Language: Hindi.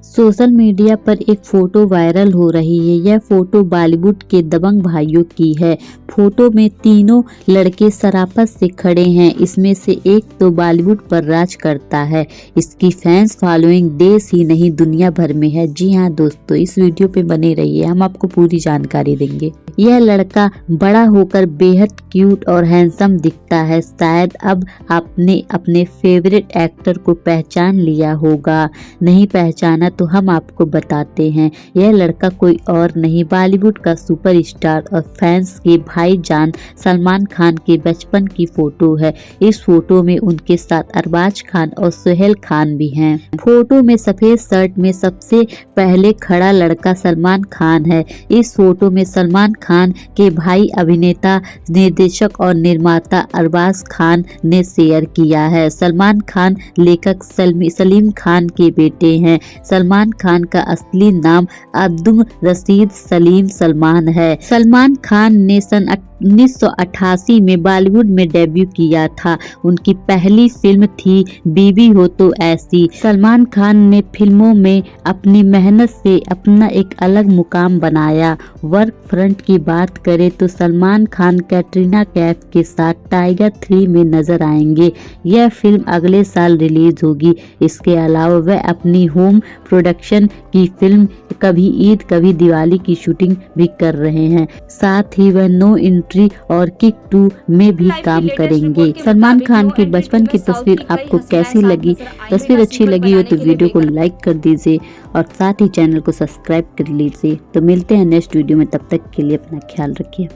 सोशल मीडिया पर एक फोटो वायरल हो रही है। यह फोटो बॉलीवुड के दबंग भाइयों की है। फोटो में तीनों लड़के शराफत से खड़े हैं। इसमें से एक तो बॉलीवुड पर राज करता है। इसकी फैंस फॉलोइंग देश ही नहीं दुनिया भर में है। जी हाँ दोस्तों, इस वीडियो पे बने रहिए, हम आपको पूरी जानकारी देंगे। यह लड़का बड़ा होकर बेहद क्यूट और हैंडसम दिखता है। शायद अब आपने अपने फेवरेट एक्टर को पहचान लिया होगा। नहीं पहचाना तो हम आपको बताते हैं। यह लड़का कोई और नहीं, बॉलीवुड का सुपरस्टार और फैंस के भाईजान सलमान खान के बचपन की फोटो है। इस फोटो में उनके साथ अरबाज खान और सोहेल खान भी हैं। फोटो में सफेद शर्ट में सबसे पहले खड़ा लड़का सलमान खान है। इस फोटो में सलमान खान के भाई अभिनेता, निर्देशक और निर्माता अरबाज खान ने शेयर किया है। सलमान खान लेखक सलीम खान के बेटे हैं। सलमान खान का असली नाम अब्दुल रशीद सलीम सलमान है। सलमान खान ने सन 1988 में बॉलीवुड में डेब्यू किया था। उनकी पहली फिल्म थी बीवी हो तो ऐसी। सलमान खान ने फिल्मों में अपनी मेहनत से अपना एक अलग मुकाम बनाया। वर्क फ्रंट की बात करें तो सलमान खान कैटरीना कैफ के साथ टाइगर 3 में नजर आएंगे। यह फिल्म अगले साल रिलीज होगी। इसके अलावा वह अपनी होम प्रोडक्शन की फिल्म कभी ईद कभी दिवाली की शूटिंग भी कर रहे हैं। साथ ही वह नो एंट्री और किक 2 में भी काम करेंगे। सलमान खान की बचपन की तस्वीर आपको कैसी लगी? तस्वीर अच्छी लगी हो तो वीडियो को लाइक कर दीजिए और साथ ही चैनल को सब्सक्राइब कर लीजिए। तो मिलते हैं नेक्स्ट वीडियो में, तब तक के लिए अपना ख्याल रखिए।